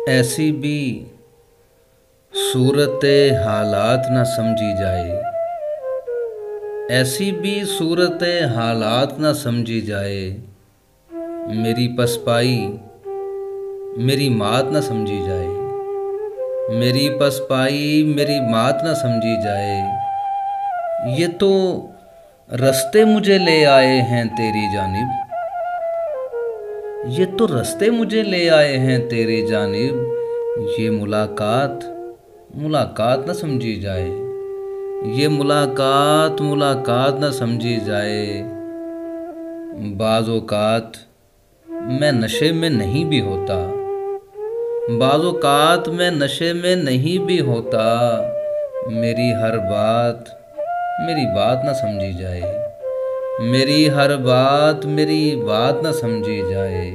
ऐसी भी सूरत हालात न समझी जाए, ऐसी भी सूरत हालात न समझी जाए। मेरी पसपाई मेरी मात न समझी जाए, मेरी पसपाई मेरी मात न समझी जाए। ये तो रास्ते मुझे ले आए हैं तेरी जानिब, ये तो रास्ते मुझे ले आए हैं तेरी जानिब। ये मुलाकात मुलाकात न समझी जाए, ये मुलाकात मुलाकात न समझी जाए। बाज़ औक़ात मैं नशे में नहीं भी होता, बाज़ औक़ात मैं नशे में नहीं भी होता। मेरी हर बात मेरी बात न समझी जाए, मेरी हर बात मेरी बात न समझी जाए।